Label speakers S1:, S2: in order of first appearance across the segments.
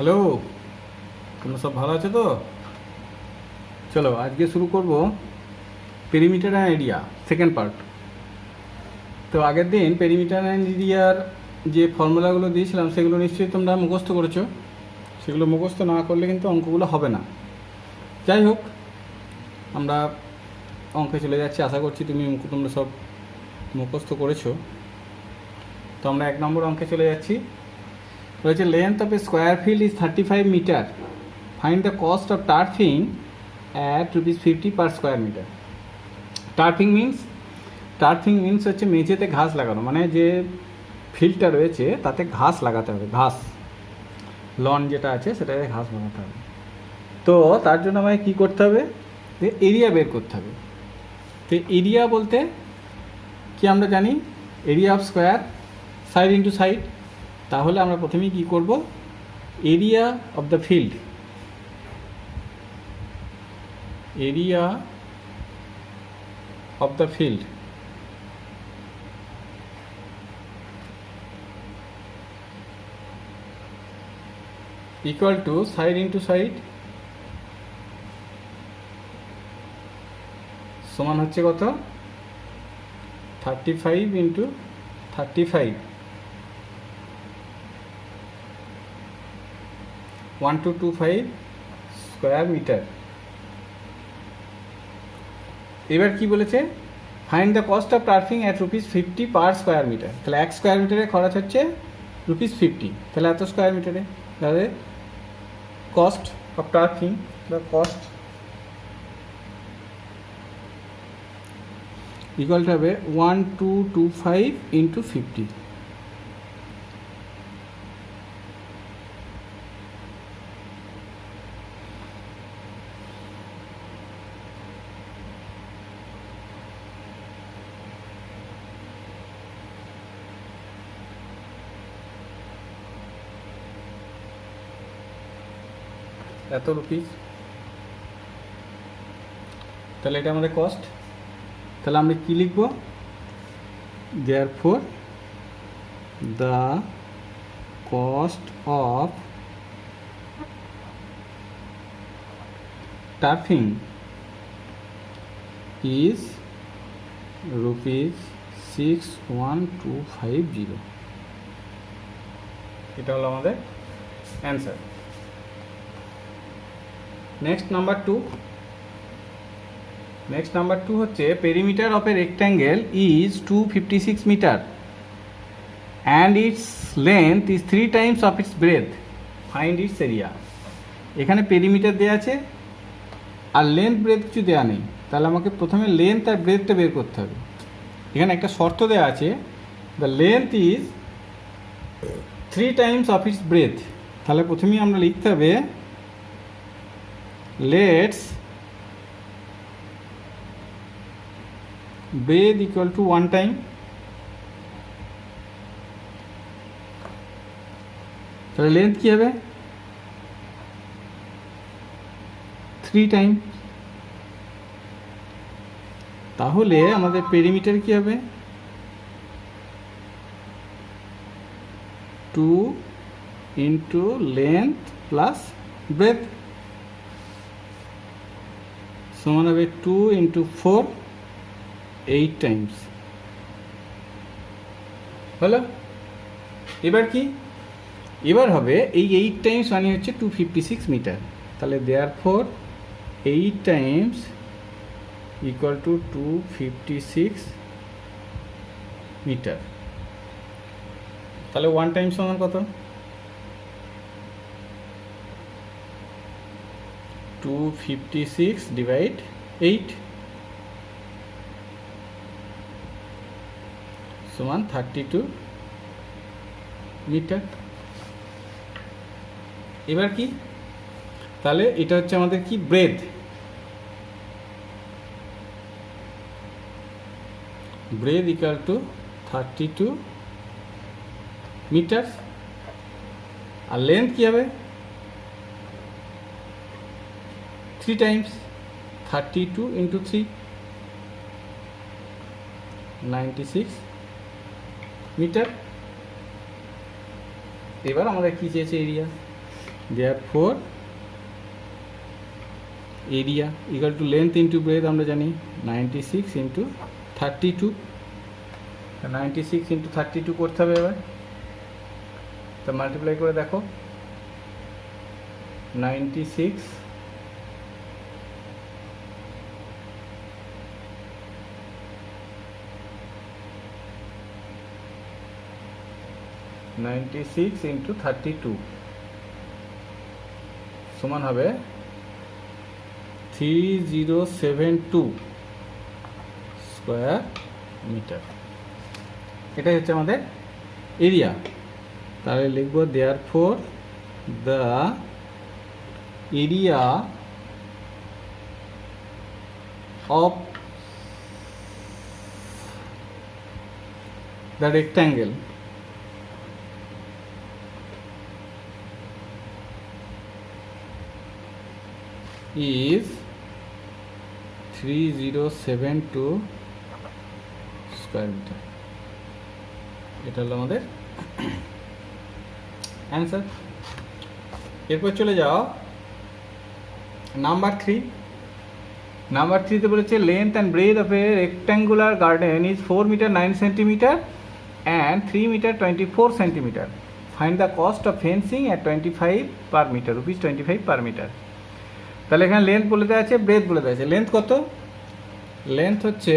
S1: Hello, তোমরা সব ভালো আছো তো? চলো আজকে শুরু করব perimeter and area second part. তো আগের দিন পেরিমিটার অ্যান্ড এরিয়ার যে ফর্মুলাগুলো দিয়েছিলাম সেগুলো নিশ্চয়ই তোমরা মুখস্থ করেছো। সেগুলো মুখস্থ না করলে কিন্তু অঙ্কগুলো হবে না। যাই হোক, আমরা অঙ্কে চলে যাচ্ছি। আশা করছি তোমরা সব মুখস্থ করেছো। তো আমরা 1 নম্বর অঙ্কে চলে যাচ্ছি। রয়েছে length of a square field is 35 metre, find the cost of turfing at ₹50 per square metre. Turfing means হচ্ছে মেঝেতে ঘাস লাগানো, মানে যে ফিল্ডটা রয়েছে তাতে ঘাস লাগাতে হবে। ঘাস, লন যেটা আছে সেটাতে ঘাস লাগাতে হবে। তো তার জন্য আমায় কী করতে হবে, যে এরিয়া বের করতে হবে। তো এরিয়া বলতে কি আমরা জানি, area of square side into side. তাহলে আমরা প্রথমেই কী করব, area of the field, area of the field equal to side into side সমান হচ্ছে কত, 35 into 35, 1225 স্কোয়ার মিটার। এবার কি বলেছে, find the cost of turfing at ₹50 per square metre. তাহলে 1 স্কোয়ার মিটারে খরচ হচ্ছে ₹50। তাহলে এত স্কোয়ার মিটারে তাহলে কস্ট অফ টার্ফিং বা কস্ট ইকুয়াল হবে 1225 ইন্টু 50। এত রুপিস। তাহলে এটা আমাদের কস্ট। তাহলে আমরা কী লিখব, therefore the cost of turfing is ₹61250। এটা হলো আমাদের অ্যান্সার। নেক্সট নাম্বার টু হচ্ছে perimeter of a rectangle is 256 metre and its length is 3 times of its breadth, find its area. এখানে পেরিমিটার দেওয়া আছে আর লেন্থ ব্রেথ কিছু দেওয়া নেই। তাহলে আমাকে প্রথমে লেন্থ আর ব্রেথটা বের করতে হবে। এখানে একটা শর্ত দেওয়া আছে, the length is 3 times of its breadth. তাহলে প্রথমেই আমরা লিখতে হবে let's breadth equal to 1 time, তাহলে লেন্থ কি হবে 3 টাইম। তাহলে আমাদের পেরিমিটার কি হবে 2 ইন্টু লেন্থ প্লাস ব্রেথ সমান হবে 2 ইন্টু 4, 8 টাইমস। হলো। এবার কি, এবার হবে এই 8 টাইমস মানে হচ্ছে 256 মিটার। তাহলে therefore 8 times equal to 256 metre. তাহলে 1 টাইম সমান কত, 256 ডিভাইড 8 সমান 32 মিটার। এবার কি, তাহলে এটা হচ্ছে আমাদের কি breadth, breadth equal to 32 metre. আর লেন্থ কি হবে 3 টাইমস, 32 ইন্টু 3, 96 মিটার। এবার আমাদের কী চেয়েছে area, therefore area equal to length into breadth আমরা জানি 96 ইন্টু 32, 96 ইন্টু 32 করতে হবে এবার। তো মাল্টিপ্লাই করে দেখো 96 ইন্টু 32 সমান হবে 3072 স্কোয়ার মিটার। এটাই হচ্ছে আমাদের এরিয়া। তাহলে লিখব therefore the area of the rectangle is 3072 square metre. এটা হলো আমাদের অ্যান্সার। এরপর চলে যাও নাম্বার 3। নাম্বার 3 তে বলেছে length and breadth of a rectangular garden is 4 metre 9 centimetre and 3 metre 24 centimetre. Find the cost of fencing at 25 per metre, ₹25 per metre. তাহলে এখানে লেন্থ বলে দেওয়া আছে, ব্রেথ বলে দেওয়া আছে। লেন্থ কত? লেন্থ হচ্ছে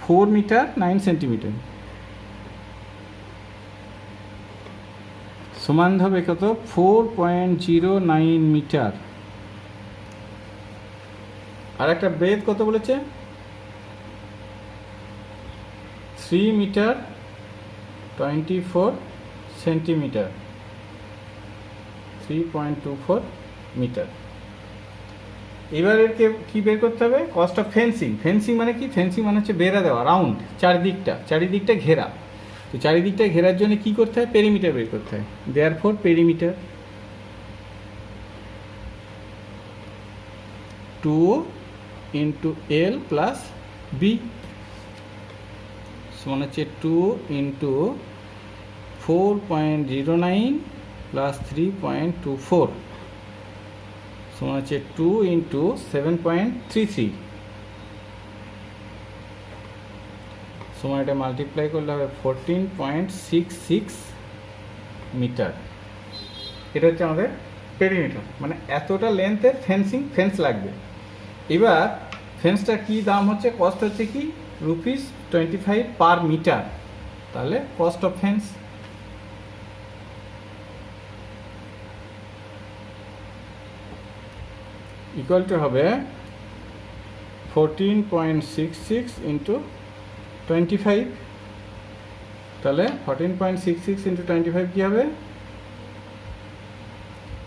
S1: 4 মিটার 9 সেন্টিমিটার সমান হবে কত? 4.09 মিটার। আর একটা ব্রেথ কত বলেছে? 3 মিটার 24 সেন্টিমিটার, 3.24 মিটার। এবার এরকে কী বের করতে হবে? Cost of fencing. ফেন্সিং মানে কি? ফেন্সিং মানে হচ্ছে বেড়া দেওয়া, রাউন্ড, চারিদিকটা ঘেরা। তো চারিদিকটা ঘেরার জন্য কি করতে হয়? পেরিমিটার বের করতে হয়। Therefore perimeter 2 into L plus B সমান হচ্ছে 2 ইন্টু 4.09 প্লাস 3.24 সমান হচ্ছে 2 ইন্টু 7.33 সমান এটা মাল্টিপ্লাই করলে হবে 14.66 মিটার। এটা হচ্ছে আমাদের পেরিমিটার, মানে এতটা লেন্থের ফেন্স লাগবে। এবার ফেন্সটার কি দাম হচ্ছে? কস্ট হচ্ছে কি? ₹25 পার মিটার। তাহলে cost of fence equal to হবে 14.66 ইন্টু 25। তাহলে 14.66 ইন্টু 25 কী হবে?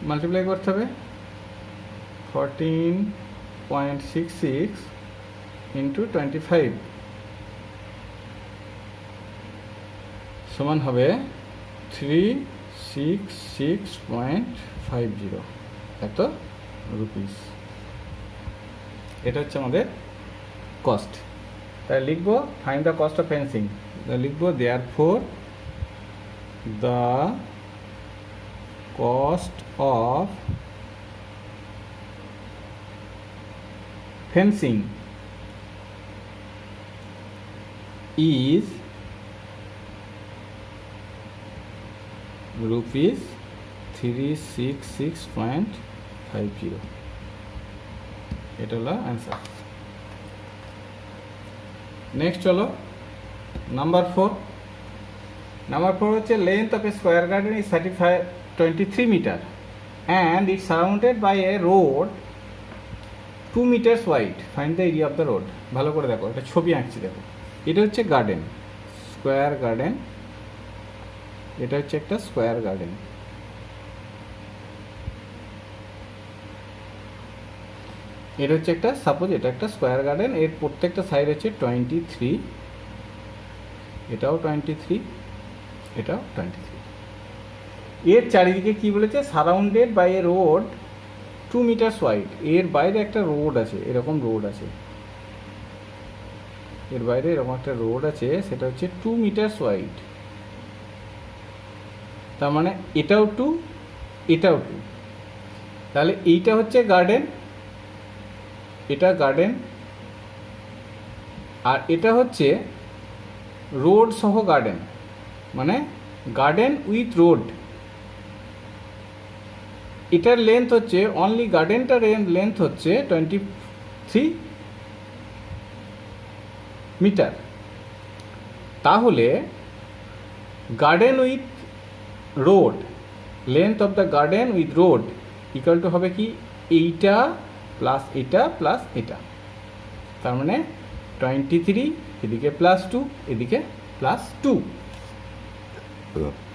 S1: মাল্টিপ্লাই করতে হবে 14.66 ইন্টু 25 সমান হবে 366.50 এত রুপিস। এটা হচ্ছে আমাদের কস্ট। তাই লিখবো find the cost of fencing. লিখবো therefore the cost of fencing is ₹366.50। এটা হলো অ্যান্সার। নেক্সট চলো নাম্বার 4। নাম্বার 4 হচ্ছে length of a square garden is 23 metre and it surrounded by a road 2 metres wide. Find the area of the road. ভালো করে দেখো, একটা ছবি আঁকছি দেখো। এটা হচ্ছে গার্ডেন, স্কোয়ার গার্ডেন। এটা হচ্ছে একটা স্কোয়ার গার্ডেন। এটা হচ্ছে একটা, সাপোজ এটা একটা স্কোয়ার গার্ডেন। এর প্রত্যেকটা সাইড হচ্ছে 23, এটাও 23, এটাও 23। এর চারিদিকে কি বলেছে? Surrounded by a road 2 metres wide. এর বাইরে একটা রোড আছে, এরকম রোড আছে। এর বাইরে এরকম একটা রোড আছে, সেটা হচ্ছে 2 মিটার ওয়াইড। তার মানে এটাও 2, এটাও 2। তাহলে এইটা হচ্ছে গার্ডেন, এটা গার্ডেন, আর এটা হচ্ছে রোড সহ গার্ডেন, মানে গার্ডেন উইথ রোড। এটার লেন্থ হচ্ছে, অনলি গার্ডেনটার লেন্থ হচ্ছে 23 মিটার। তাহলে garden with road, length of the garden with road equal to হবে কি, এইটা প্লাস এটা প্লাস এটা। তার মানে 23, এদিকে +2, এদিকে +2।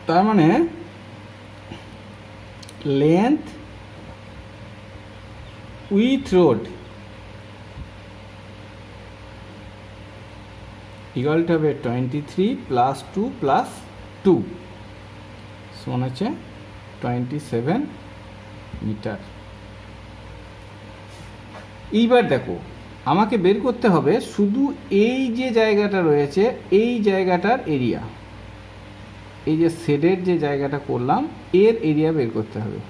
S1: তার মানে length with road equal to হবে 23 + 2 + 2 সমান হচ্ছে 27 মিটার। এইবার দেখো, আমাকে বের করতে হবে শুধু এই যে জায়গাটা রয়েছে, এই জায়গাটার এরিয়া, এই যে শেডের যে জায়গাটা করলাম এর এরিয়া বের করতে হবে।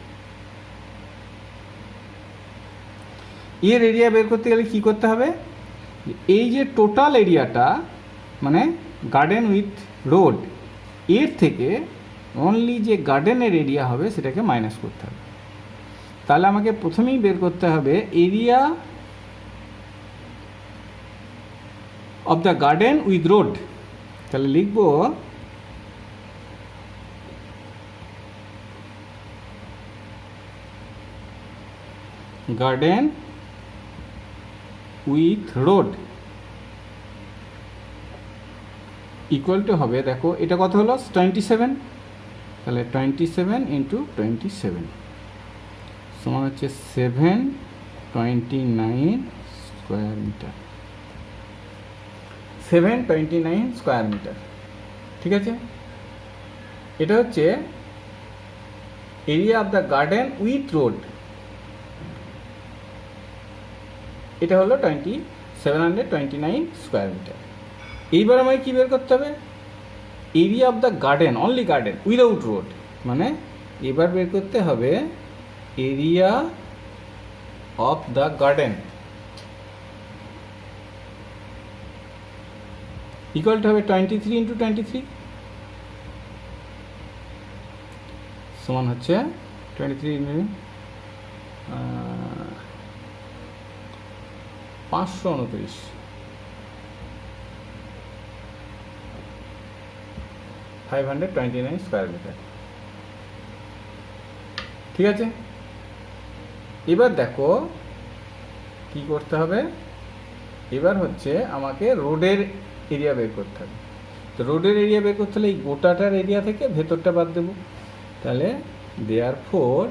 S1: এর এরিয়া বের করতে গেলে কি করতে হবে, এই যে টোটাল এরিয়াটা মানে গার্ডেন উইথ রোড, এর থেকে অনলি যে গার্ডেনের এরিয়া হবে সেটাকে মাইনাস করতে হবে। তাহলে আমাকে প্রথমেই বের করতে হবে area of the garden with road. তাহলে লিখব garden with road equal to হবে, দেখো এটা কত হলো 27, তাহলে 27 × 27 সমান হচ্ছে 729 স্কোয়ার মিটার। 729 স্কোয়ার মিটার, ঠিক আছে। এটা হচ্ছে area of the garden with road, এটা হলো 729 স্কোয়ার মিটার। এইবার আমাকে কী বের করতে হবে, area of the garden, only garden without road, মানে এবার বের করতে হবে area of the garden equal to হবে 23 × 23 সমান হচ্ছে 23 529 529 স্কোয়ার মিটার, ঠিক আছে। এবার দেখো কি করতে হবে, এবার হচ্ছে আমাকে রোডের এরিয়া বের করতে হবে। তো রোডের এরিয়া বের করতে হলে এই গোটাটার এরিয়া থেকে ভেতরটা বাদ দেব। তাহলে therefore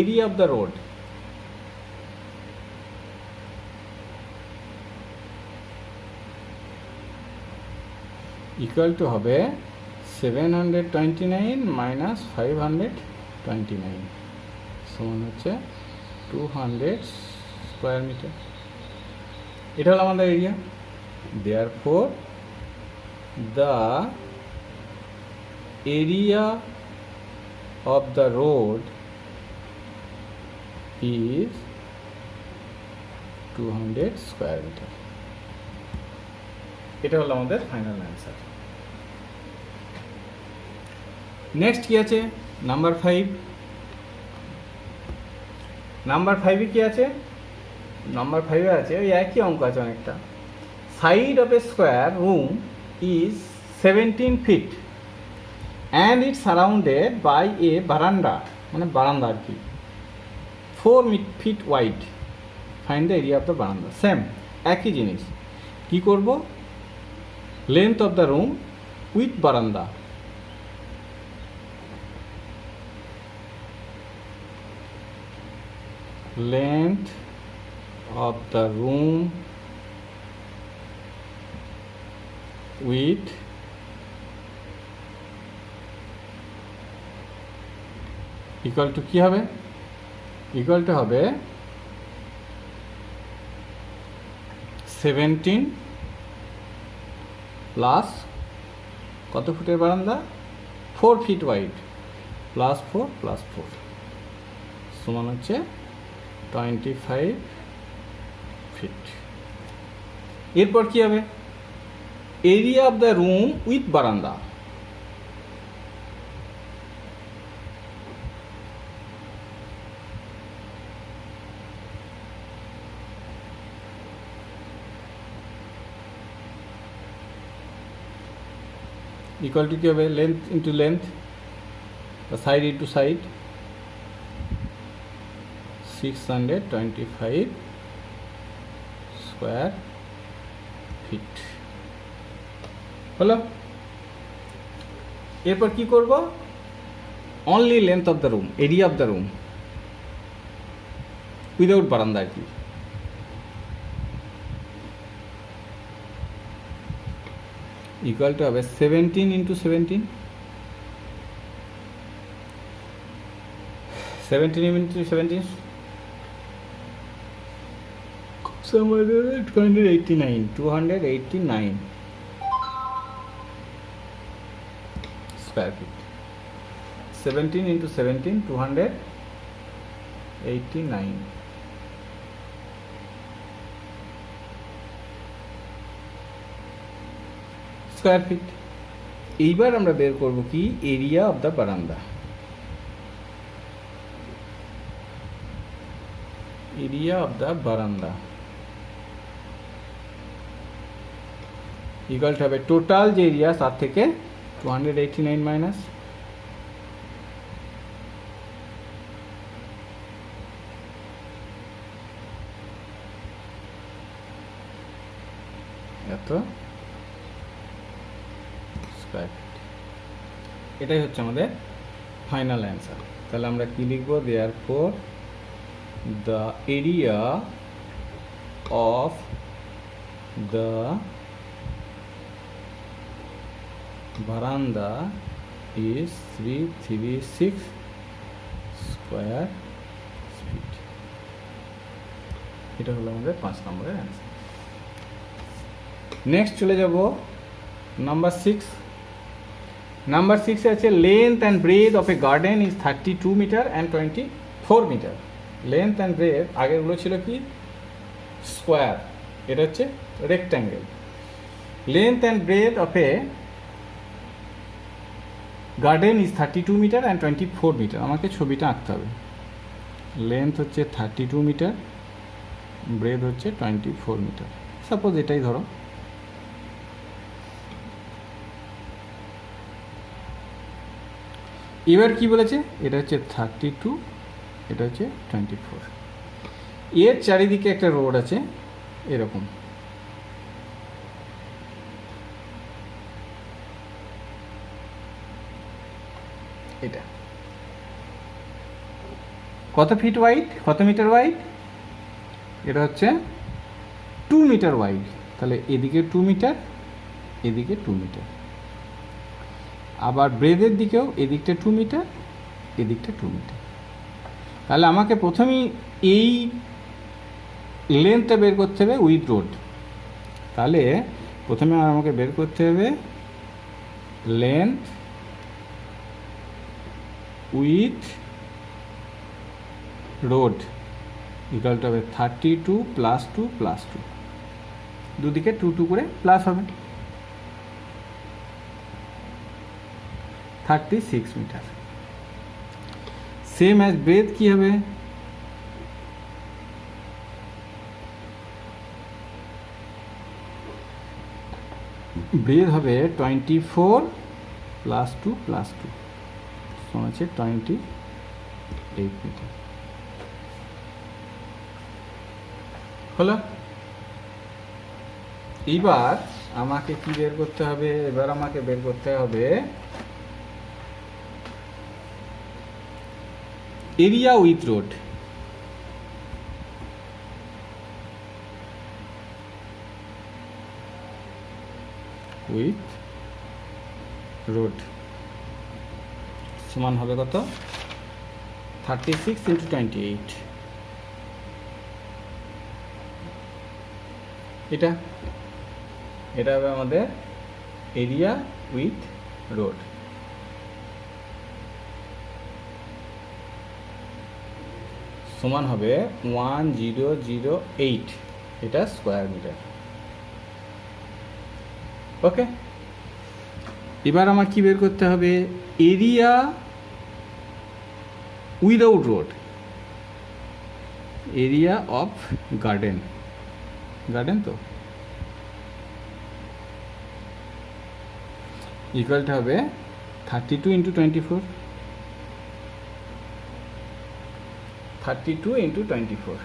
S1: area of the road equal to হবে 729 মাইনাস 529 সমান হচ্ছে 200 স্কোয়ার মিটার। এটা হলো আমাদের area. Therefore the area of the road is 200 square metre. এটা হলো আমাদের ফাইনাল অ্যান্সার। নেক্সট কি আছে, নাম্বার 5। নাম্বার 5-এ কি আছে, নাম্বার 5-এ আছে ওই একই অঙ্ক আছে অনেকটা। Side of a square room is 17 feet and its surrounded by a verandah, মানে বারান্দা আর কি, 4 feet wide. Find the area of the verandah. Same একই জিনিস। কি করব, length of the room with verandah, length of the room with equal to কি হবে, equal to হবে 17 প্লাস কত ফুটের বারান্দা, 4 ফিট ওয়াইড, +4 +4 সমান হচ্ছে 25 ফিট। এরপর কি হবে, area of the room with বারান্দা, ইকুয়াল টু কি হবে, length into length, side into side, 625 square feet হলো। এরপর কি করব, only length of the room, area of the room without বারান্দা আর কি, ইকুয়াল টু হবে 17 into 17, 17 into 17 289 square feet, 17 into 17 289 square feet. এইবার আমরা বের করব কি, এরিয়া অফ দ্য বারান্দা, এরিয়া অফ দ্য বারান্দা ইকুয়াল টু হবে টোটাল যে এরিয়া তার থেকে 289 মাইনাস এত স্কয়ার ফিট। এটাই হচ্ছে আমাদের ফাইনাল অ্যান্সার। তাহলে আমরা কি লিখব, therefore the area of the veranda is 336 square feet। এটা হলো আমাদের 5 নম্বরের অ্যান্সার। নেক্সট চলে যাব নাম্বার 6। নাম্বার 6 আছে length and breadth of a garden is 32 metre and 24 metre. Length and breadth আগেরগুলো ছিল কি স্কোয়ার, এটা হচ্ছে rectangle. Length and breadth of a garden is 32 metre and 24 metre. আমাকে ছবিটা আঁকতে হবে। লেন্থ হচ্ছে 32 মিটার, ব্রেথ হচ্ছে 24 মিটার। সাপোজ এটাই ধরো। এবার কি বলেছে, এটা হচ্ছে 32, এটা হচ্ছে 24। এর চারিদিকে একটা রোড আছে এরকম, এটা কত ফিট ওয়াইড, কত মিটার ওয়াইড, এটা হচ্ছে 2 মিটার ওয়াইড। তাহলে এদিকে 2 মিটার, এদিকে 2 মিটার। আবার ব্রেথের দিকেও এদিকটা 2 মিটার, এদিকটা 2 মিটার। তাহলে আমাকে প্রথমেই এই লেন্থটা বের করতে হবে উইথ রোড। তাহলে প্রথমে আমাকে বের করতে হবে length with road equal to হবে 32 + 2 + 2, দুদিকে 2 2 করে প্লাস হবে 36 মিটার। সেম অ্যাজ ব্রেথ কি হবে, ব্রেথ হবে 24 + 2 + 2 সমান হচ্ছে 28 মিটার। হলো। এইবার আমাকে কি বের করতে হবে, এবার আমাকে বের করতে হবে area with road. With road সমান হবে কত, 36 × 28। এটা এটা হবে আমাদের এরিয়া উইথ রোড। সমান হবে 1008, এটা স্কোয়ার মিটার। ওকে, এবার আমার কি বের করতে হবে? Area without road, area of garden, garden তো ইকুয়ালটা হবে 32 × 24, 32 × 24,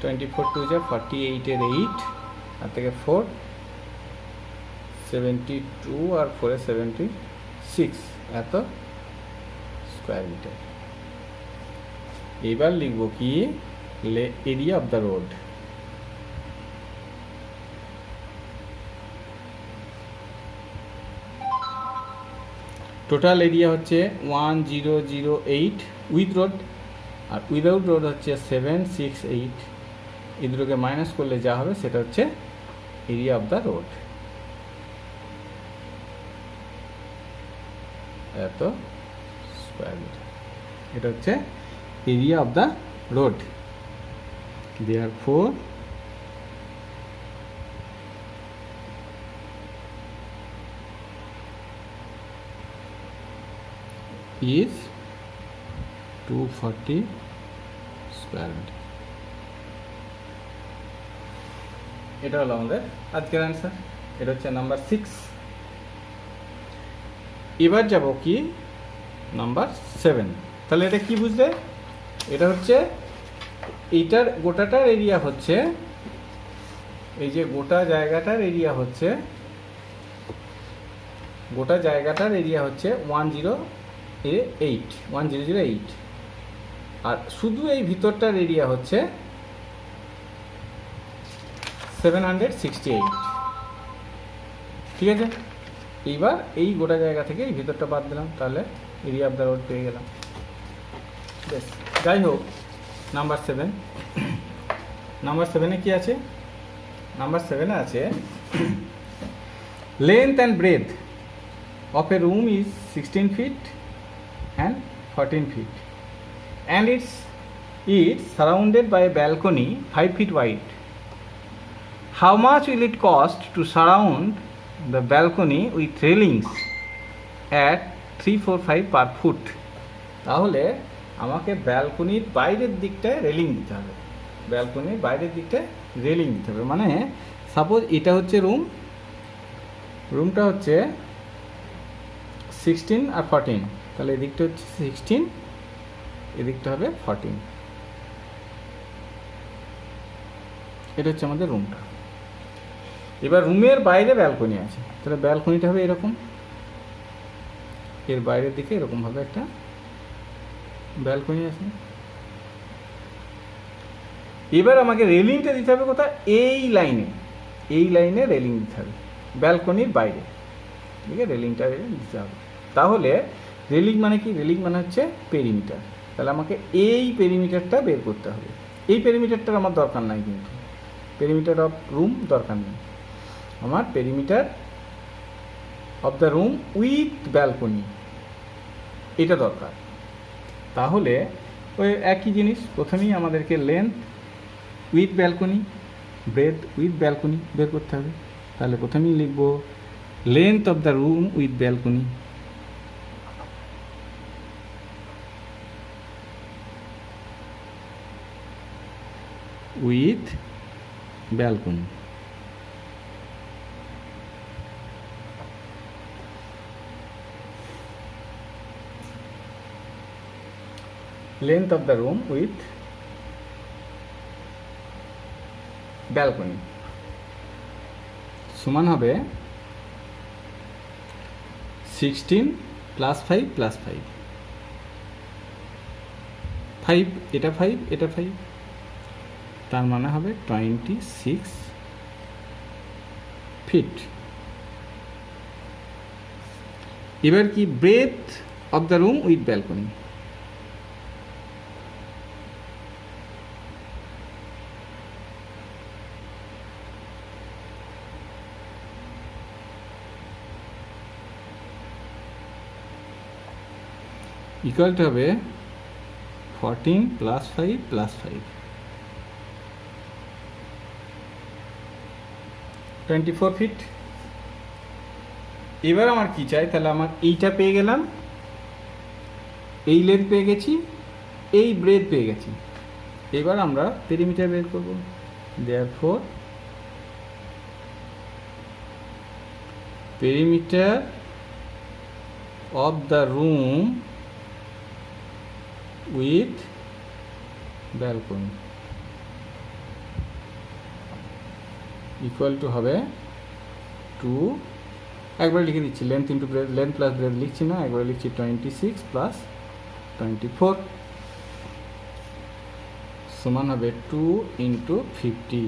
S1: 24 টু যা 48 এর 8, আর থেকে 4 72 আর 4 76, এত স্কোয়ার মিটার। এবার লিখব কি? Area of the road. Total area হচ্ছে 1008 উইথ রোড, আর উইদাউট রোড হচ্ছে 768। এই দুটোকে মাইনাস করলে যা হবে সেটা হচ্ছে এরিয়া অফ দ্য রোড, এত স্কোয়ার মিটার। এটা হচ্ছে area of the road. Therefore is 240 square metre. এটা হলো আমাদের আজকের অ্যান্সার। এটা হচ্ছে নাম্বার 6। এবার যাব কি নাম্বার 7। তাহলে এটা কি বুঝলে? এটা হচ্ছে এইটার গোটাটার এরিয়া হচ্ছে, এই যে গোটা জায়গাটার এরিয়া হচ্ছে, গোটা জায়গাটার এরিয়া হচ্ছে 1008, আর শুধু এই ভিতরটার এরিয়া হচ্ছে 768। ঠিক আছে, এইবার এই গোটা জায়গা থেকে এই ভিতরটা বাদ দিলাম, তাহলে এরিয়া অফ দ্য রোড পেয়ে গেলাম। বেশ, যাই হোক, নাম্বার 7। নাম্বার 7-এ কি আছে? নাম্বার 7-এ আছে length and breadth of a room is 16 feet and 14 feet, and it's surrounded by a balcony 5 feet wide. How much will it cost to surround the balcony with railings at 345 per foot? তাহলে আমাকে ব্যালকনির বাইরের দিকটায় railing দিতে হবে, ব্যালকনির বাইরের দিকটায় railing দিতে হবে। মানে সাপোজ এটা হচ্ছে রুমটা হচ্ছে 16 আর 14, তাহলে এদিকটা হচ্ছে 16, এদিকটা হবে 14। এটা হচ্ছে আমাদের রুমটা। এবার রুমের বাইরে ব্যালকনি আছে, তাহলে ব্যালকনিটা হবে এরকম, এর বাইরের দিকে এরকমভাবে একটা ব্যালকনি আছে। এবার আমাকে রেলিংটা দিতে হবে কোথায়? এই লাইনে রেলিং দিতে হবে ব্যালকনির বাইরে। ঠিক আছে, রেলিংটা দিতে হবে। তাহলে রেলিং মানে কি? রেলিং মানে হচ্ছে পেরিমিটার। তাহলে আমাকে এই পেরিমিটারটা বের করতে হবে। এই পেরিমিটারটার আমার দরকার নাই, কিন্তু পেরিমিটার অফ রুম দরকার নেই আমার। Perimeter of the room with balcony, এটা দরকার। তাহলে ওই একই জিনিস, প্রথমেই আমাদেরকে length with balcony, breadth with balcony বের করতে হবে। তাহলে প্রথমেই লিখব length of the room with balcony, with balcony. Length of the room with balcony সমান হবে 16 + 5 + 5, 5 এটা 5 এটা 5, তার মানে হবে 26 ফিট। এবার কি? Breadth of the room with balcony, equal to হবে 14 + 5 + 5 24 ফিট। এবার আমার কি চাই, তাহলে আমার এইটা পেয়ে গেলাম, এই লেন্থ পেয়ে গেছি, এই ব্রেথ পেয়ে গেছি। এবার আমরা পেরিমিটার বের করব। Therefore perimeter of the room with balcony equal to হবে 2, একবার লিখে দিচ্ছি, length into breadth, length plus breadth লিখছি না, একবার লিখছি 26 + 24 সমান হবে 2 × 50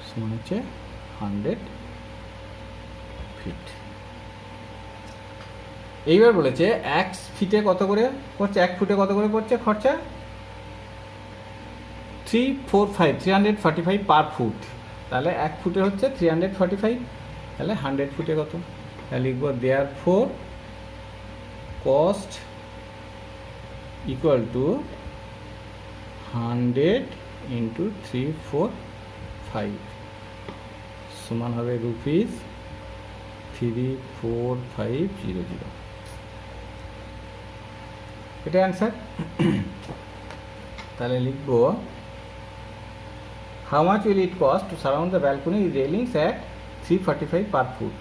S1: সমান হচ্ছে 100 ফিট। এইবার বলেছে 1 ফিটে কত করে পড়ছে, 1 ফুটে কত করে পড়ছে খরচা, 345 পার ফুট। তাহলে 1 ফুটে হচ্ছে 345, তাহলে 100 ফুটে কত, তাহলে লিখবো দেয়ারফর কস্ট ইকুয়াল টু 100 × 345 সমান হবে রুপিস 34500। এটা অ্যান্সার। তাহলে লিখবো how much will it cost to surround the balcony with railings at 345 per foot,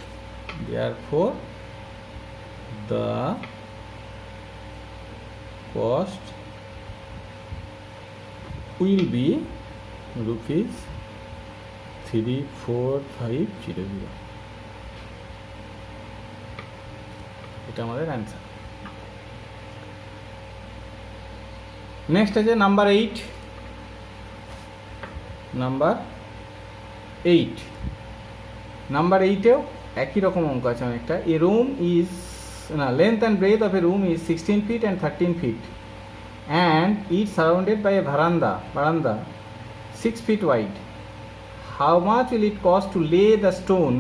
S1: therefore the cost will be rupees 34500। এটা আমাদের অ্যান্সার। নেক্সট আছে নাম্বার 8। নাম্বার 8 একই রকম অঙ্ক আছে অনেকটা। A room is length and breadth of a room is 16 feet and 13 feet and each surrounded by a veranda 6 feet wide. How much will it cost to lay the stone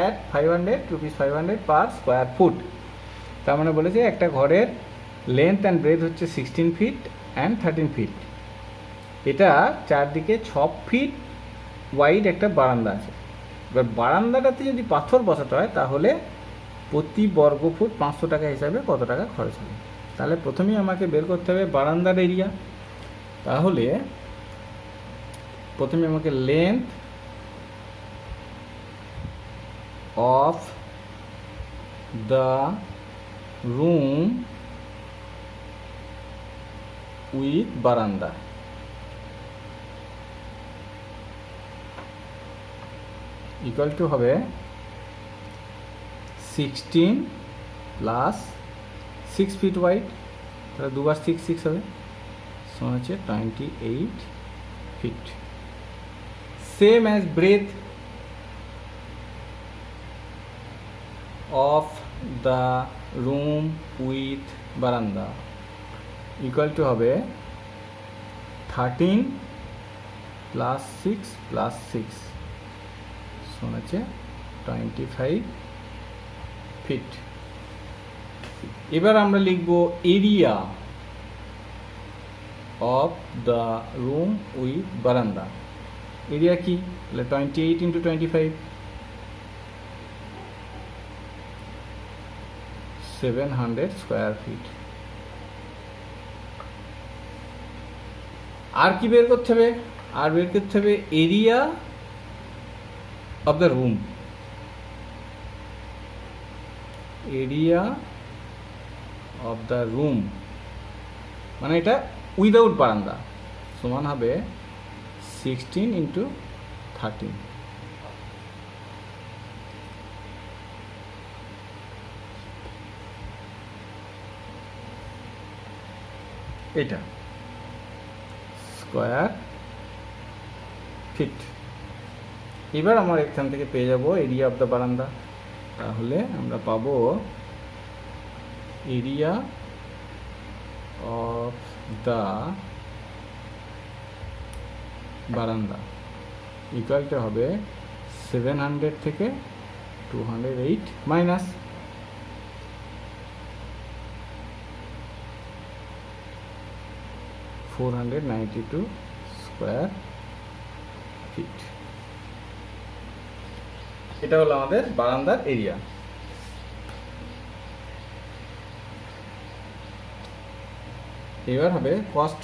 S1: at 500 per square foot? তার মানে বলেছে একটা ঘরের length and breadth হচ্ছে 16 feet and 13 feet, এটা চারদিকে 6 fit wide একটা বারান্দা আছে। এবার বারান্দাটাতে যদি পাথর বসাতে হয় তাহলে প্রতি বর্গ ফুট 500 টাকা হিসাবে কত টাকা খরচ হবে। তাহলে প্রথমেই আমাকে বের করতে হবে বারান্দার এরিয়া। তাহলে প্রথমে আমাকে length of the room with বারান্দা ইকুয়াল টু হবে 16 + 6 ফিট ওয়াইড, তাহলে 2 বার 6 6 হবে, সমান হচ্ছে 28 feet. Same as breadth of the room with বারান্দা ইকুয়াল টু হবে 13 + 6 + 6 সমান হচ্ছে 25 ফিট। এবার আমরা লিখব area of the room with বারান্দা। এরিয়া কি, তাহলে 28 × 25 700 স্কোয়ার ফিট। আর কি বের করতে হবে, আর বের করতে হবে area of the room, area of the room মানে এটা উইদাউট বারান্দা সমান হবে 16 × 13। এটা স্কোয়ার ফিট। এবার আমার এখান থেকে পেয়ে যাব এরিয়া অফ দ্য বারান্দা। তাহলে আমরা পাবো এরিয়া অফ দ্য বারান্দা ইকুয়াল টু হবে 700 থেকে 208 মাইনাস 492 স্কোয়ার ফিট। এটা হলো আমাদের বারান্দার এরিয়া। এবার হবে কস্ট।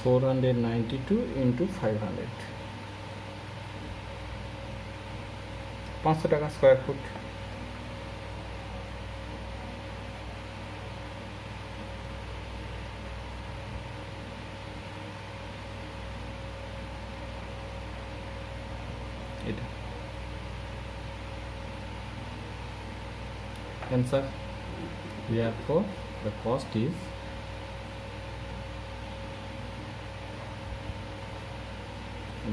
S1: $492 into 500, 500 টাকা স্কোয়ার ফুট। এটা answer. Therefore the cost is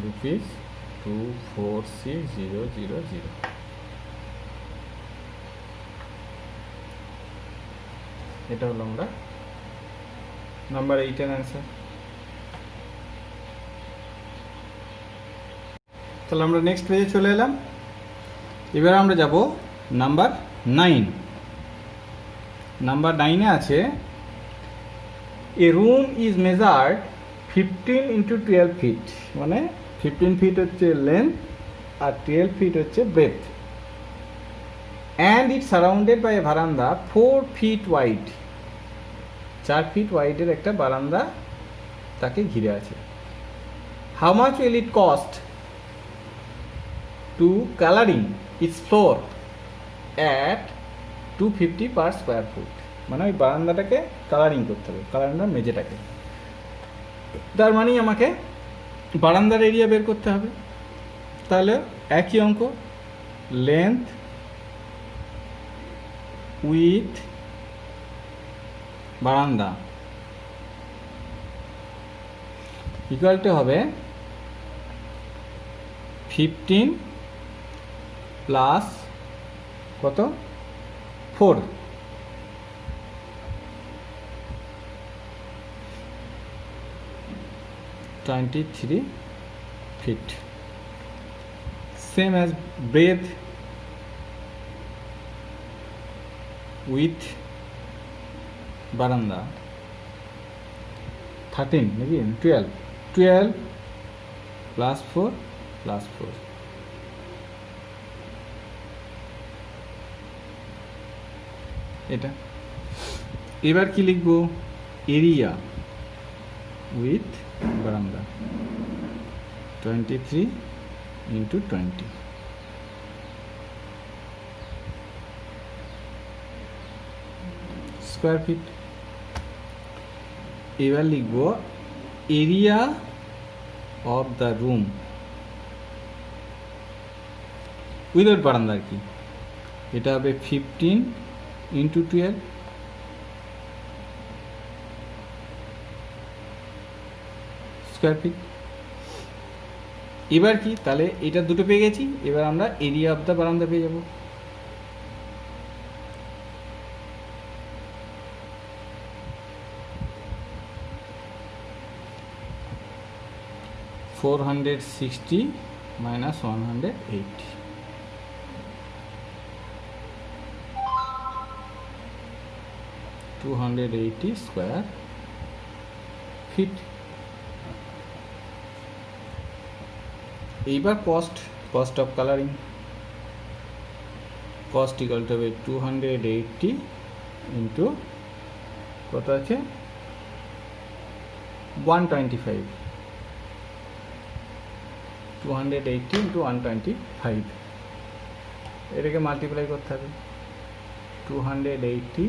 S1: rupees 246000. এটা হলো আমরা নাম্বার 8 এর অ্যান্সার। তাহলে আমরা নেক্সট পেজে চলে এলাম। এবার আমরা যাব নাম্বার 9। নাম্বার 9 এ আছে a room is measured 15 into 12 feet, মানে 15 ফিট হচ্ছে লেন্থ আর 12 ফিট হচ্ছে breadth, and it surrounded by a বারান্দা 4 ফিট ওয়াইড। 4 ফিট ওয়াইডের একটা বারান্দা তাকে ঘিরে আছে। How much will it cost to colouring its floor at 250 per square foot, মানে ওই বারান্দাটাকে কালারিং করতে হবে, বারান্দার মেঝেটাকে। তার মানে আমাকে বারান্দার এরিয়া বের করতে হবে। তাহলে একই অঙ্ক, লেন্থ উইথ বারান্দা ইকুয়াল টু হবে 15 প্লাস কত 4, 23 feet. Same as breadth with baranda 13 again 12 plus 4 plus 4. এটা এবার কি লিখবো, এরিয়া উইথ বারান্দা 23 into 20, স্কোয়ার ফিট। এবার লিখব area of the room without বারান্দার কি, এটা হবে 15 into 12 স্কোয়ার ফিট। এবার কি, তাহলে এটা দুটো পেয়ে গেছি। এবার আমরা এরিয়া অফ দ্য বারান্দা পেয়ে যাব। $460 minus 180, 280 স্কোয়ার ফিট। এইবার cost of colouring, cost equal to হবে 280 ইন্টু কত আছে 125, 280 ইন্টু 125, এটাকে মাল্টিপ্লাই করতে হবে। 280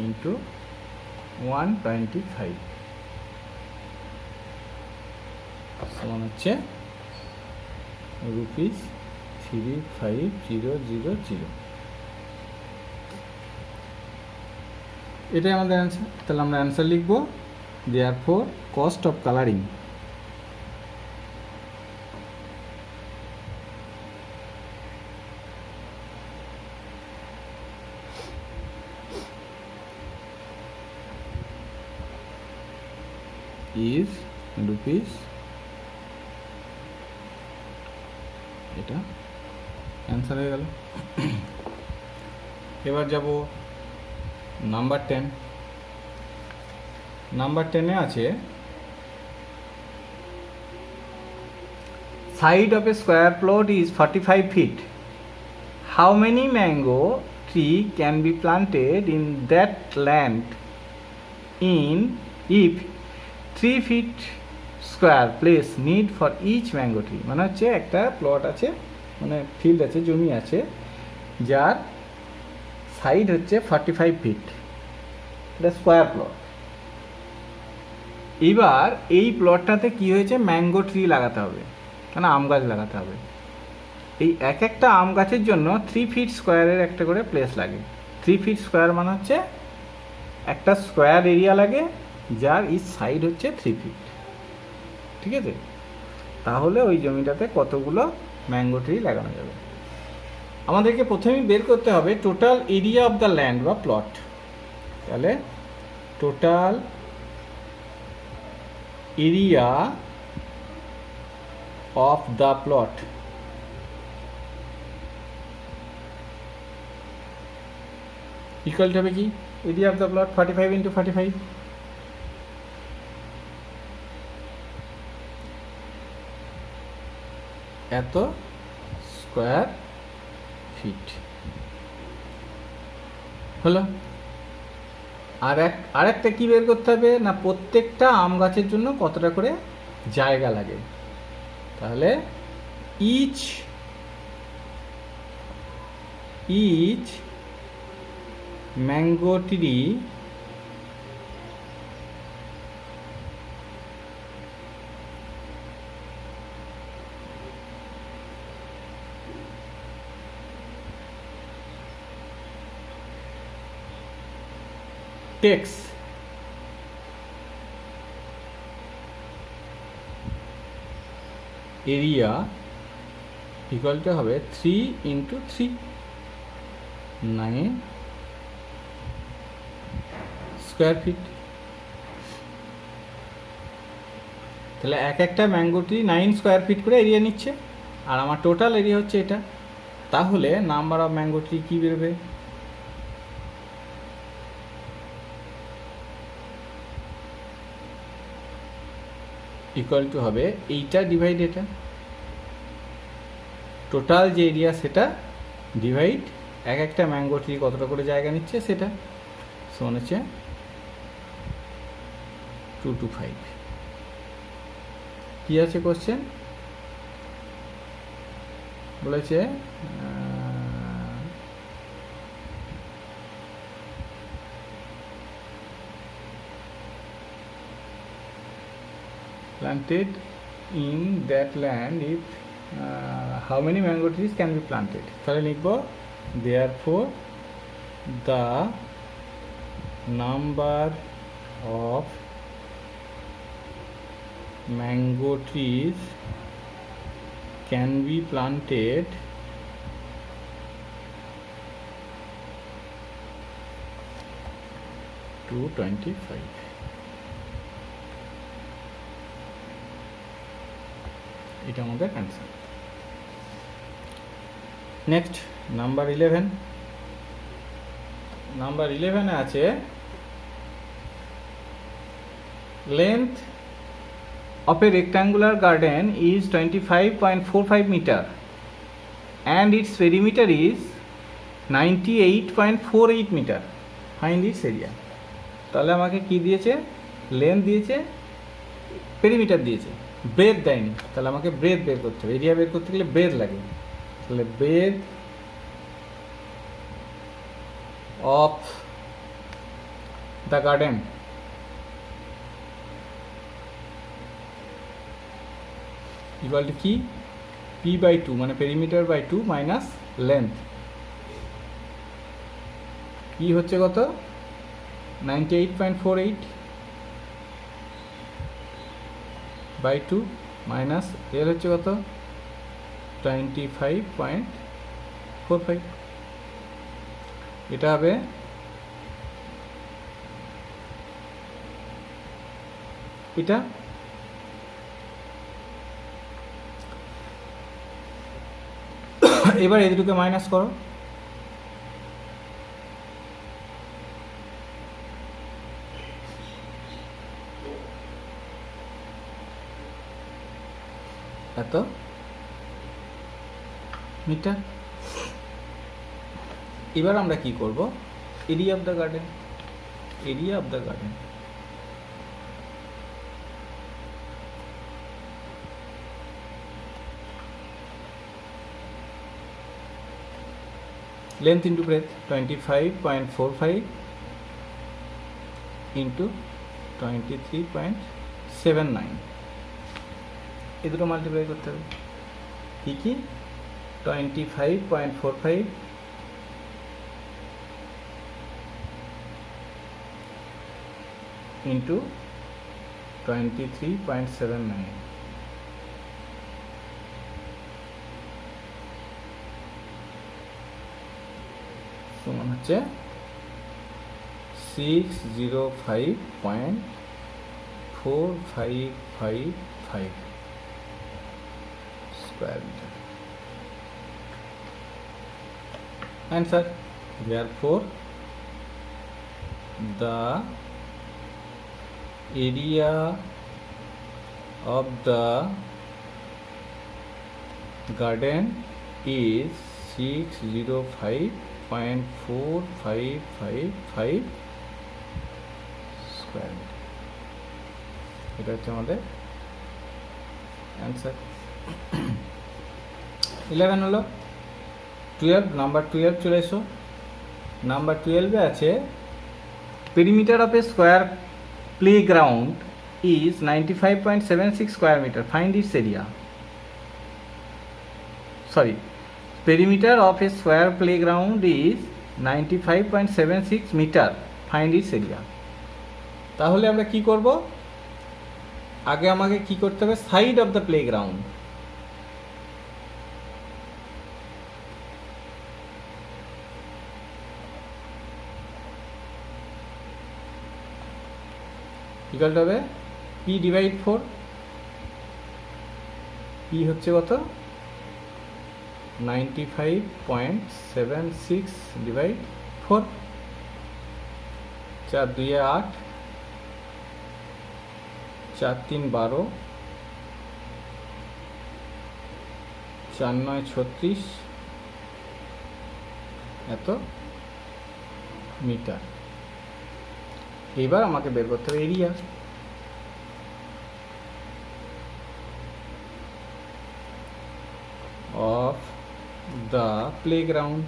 S1: ইন্টু 125 সমান হচ্ছে ₹3500। এটাই আমাদের অ্যান্সার। তাহলে আমরা অ্যান্সার লিখব therefore cost of colouring is rupees, এটা অ্যান্সার হয়ে গেল। এবার যাব নাম্বার 10। নাম্বার 10-এ আছে side of a square plot is 45 feet. How many mango tree can be planted in that land in if 3 feet square place need for each mango tree? মানে হচ্ছে একটা plot আছে, মানে ফিল্ড আছে, জমি আছে, যার সাইড হচ্ছে 45 ফিট, এটা স্কোয়ার প্লট। এবার এই প্লটটাতে কি হয়েছে, ম্যাঙ্গো ট্রি লাগাতে হবে, মানে আম গাছ লাগাতে হবে। এই এক একটা আম গাছের জন্য 3 feet স্কোয়ারের একটা করে প্লেস লাগে। 3 feet স্কোয়ার মানে হচ্ছে একটা স্কোয়ার এরিয়া লাগে, যার ইচ সাইড হচ্ছে 3 feet। ঠিক আছে, তাহলে ওই জমিটাতে কতগুলো ম্যাঙ্গো ট্রি লাগানো যাবে? আমাদেরকে প্রথমেই বের করতে হবে total area of the land বা প্লট। তাহলে total area of the plot equal to হবে কি, area of the plot 45 into 45, এত স্কোয়ার ফিট হলো। আর একটা কি বের করতে হবে না, প্রত্যেকটা আম গাছের জন্য কতটা করে জায়গা লাগে। তাহলে each mango tree takes area equal to হবে 3 into 3, 9 স্কোয়ার ফিট। তাহলে এক একটা ম্যাঙ্গো ট্রি 9 স্কোয়ার ফিট করে এরিয়া নিচ্ছে, আর আমার টোটাল এরিয়া হচ্ছে এটা। তাহলে নাম্বার অফ ম্যাঙ্গো ট্রি কী বেরোবে, ইকুয়াল টু হবে এইটা ডিভাইড এটা, টোটাল যে এরিয়া সেটা ডিভাইড এক একটা ম্যাঙ্গো ট্রি কতটা করে জায়গা নিচ্ছে সেটা, সমান হচ্ছে 225। কি আছে কোশ্চেন বলেছে, planted in that land if how many mango trees can be planted? তাহলে লিখব therefore the number of mango trees can be planted to 25. এটা আমাদের অ্যান্সার। Next number 11। নাম্বার 11-এ আছে length of a rectangular garden is 25.45 meter and its perimeter is 98.48 meter. Find its area. তাহলে আমাকে কি দিয়েছে, length দিয়েছে, পেরিমিটার দিয়েছে, breadth দেয়নি। তাহলে আমাকে ব্রেথ বের করতে হবে, এরিয়া বের করতে গেলে ব্রেথ লাগে। তাহলে breadth of the garden equal to কি, p/2 মানে পেরিমিটার বাই 2 মাইনাস লেন্থ। কি হচ্ছে কত, 98.48 বাই 2 মাইনাস এর হচ্ছে কত 25.45। এটা হবে এটা, এবার এই দুটোকে মাইনাস করো, এত মিটার। এবার আমরা কি করব, area of the garden, area of the garden length into breadth 25.45 into 23.79, এই দুটো মাল্টিপ্লাই করতে হবে। কি কি 25.45 into 23.79, সমান হচ্ছে 605.455 square metre. Answer. Therefore, the area of the garden is 605.455 square metre. এটা হচ্ছে আমাদের অ্যান্সার। 11 হলো। 12, নাম্বার 12 চলে এসো। নাম্বার 12-এ আছে perimeter of a square playground is 95.76 square metre, find its area. Sorry, perimeter of a square playground is 95.76 metre, find its area. তাহলে আমরা কি করব, আগে আমাকে কি করতে হবে, side of the playground, equal হবে পি ডিভাইড 4, পি হচ্ছে কত 95.76 ডিভাইড 4, 4 2 8, 4 3 12, 4 9 36 এত মিটার। এবার আমাকে বের করতে হবে area. Of the playground,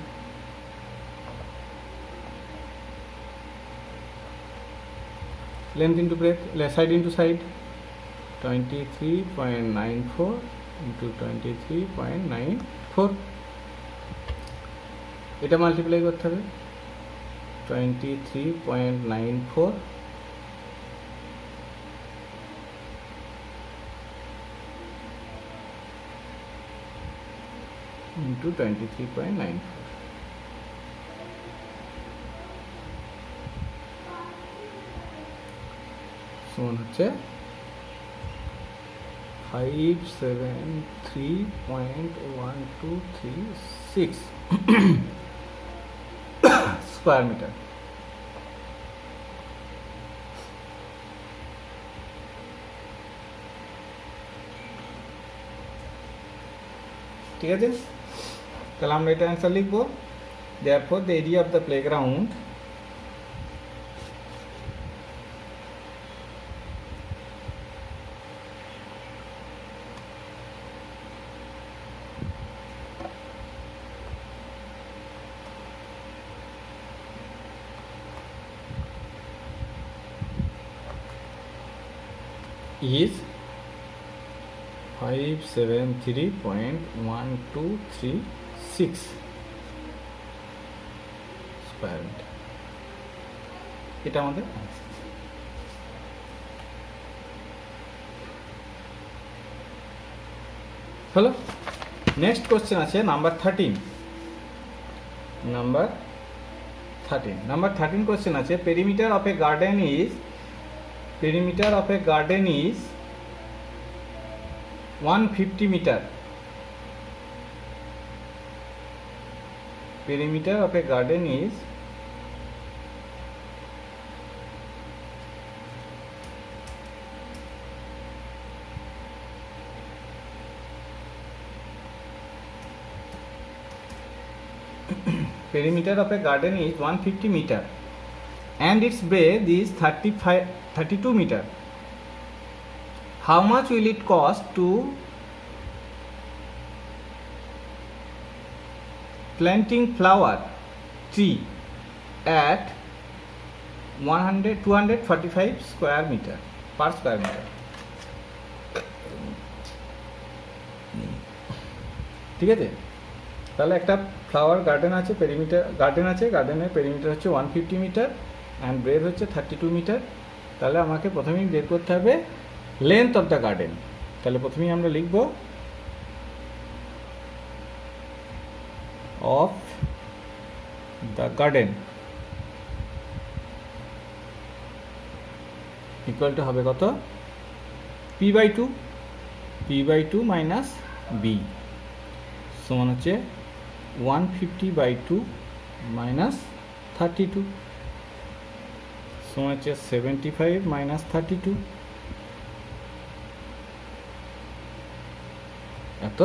S1: length into breadth, side into side 23.94 into 23.94, এটা মাল্টিপ্লাই করতে হবে 23.94 into 23.94, সমান হচ্ছে 573.126 স্কয়ার মিটার। ঠিক আছে, তাহলে আমরা এটা অ্যান্সার লিখবো। therefore the area of the playground is 573.1236 square metre. এটা আমাদের হলো। নেক্সট কোশ্চেন আছে নাম্বার 13। নাম্বার 13 কোশ্চেন আছে perimeter of a garden is, perimeter of a garden is 150 meter, perimeter of a garden is perimeter of a garden is 150 meter and its breadth is 32 meter. How much will it cost to planting flower tree at 245 square meter per square meter? ঠিক আছে, তাহলে একটা flower garden আছে, গার্ডেনের perimeter হচ্ছে 150 metre and bread হচ্ছে 32 metre. তাহলে আমাকে প্রথমেই বের করতে হবে লেন্থ অফ দ্য গার্ডেন। তাহলে প্রথমেই আমরা লিখব of the garden equal to হবে কত, p/2 মাইনাস বি সমান হচ্ছে 150/2 মাইনাস 32 সমান হচ্ছে 75 মাইনাস 32 এত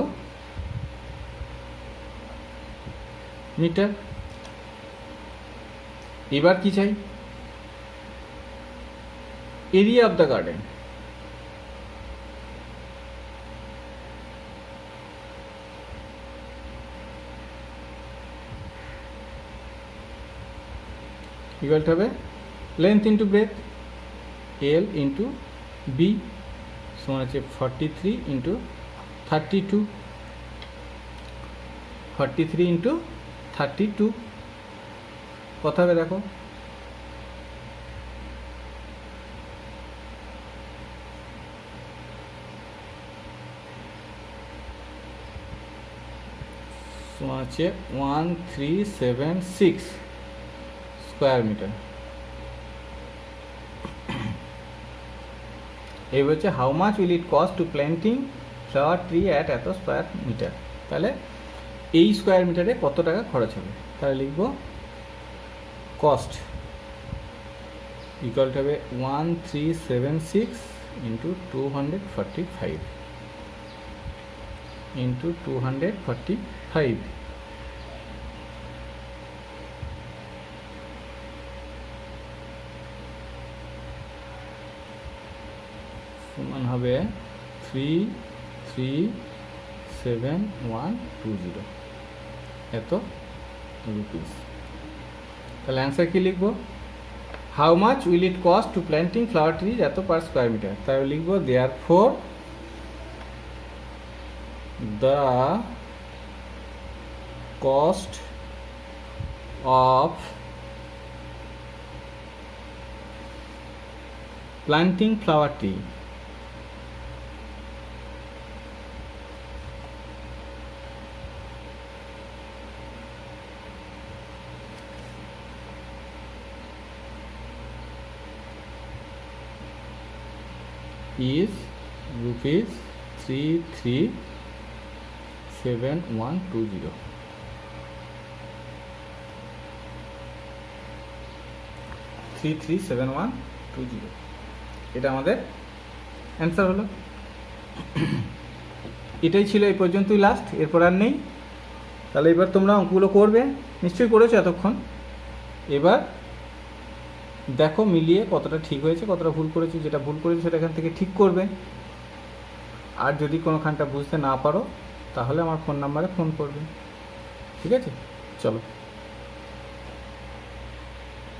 S1: মিটার। এবার কি চাই, area of the garden. Equal হবে length into breadth, L into B সমান হচ্ছে 43 ইন্টু 32, 43 ইন্টু 32 কত হবে দেখো, সমান হচ্ছে 1376 স্কোয়ার মিটার। এই হচ্ছে how much will it cost to planting flower tree at এত স্কোয়ার মিটার। তাহলে এই স্কোয়ার মিটারে কত টাকা খরচ হবে, তাহলে লিখব কস্ট ইকুয়াল হবে 1376 ইন্টু 245 ইন্টু 245 সমান হবে 337120 এত রুপিস। তাহলে অ্যান্সার কি লিখব, how much will it cost to planting flower trees এত পার স্কোয়ার মিটার। তাহলে লিখব therefore the cost of planting flower tree is rupees 337120। এটা আমাদের অ্যান্সার হলো। এটাই ছিল এই পর্যন্তই লাস্ট, এরপর আর নেই। তাহলে এবার তোমরা অঙ্কগুলো করবে, নিশ্চয়ই করেছো এতক্ষণ। এবার দেখো মিলিয়ে কতটা ঠিক হয়েছে কতটা ভুল করেছো, যেটা ভুল করেছো সেটা এখান থেকে ঠিক করবে। আর যদি কোনোখানটা বুঝতে না পারো তাহলে আমার ফোন নাম্বারে ফোন করবে, ঠিক আছে? চলো।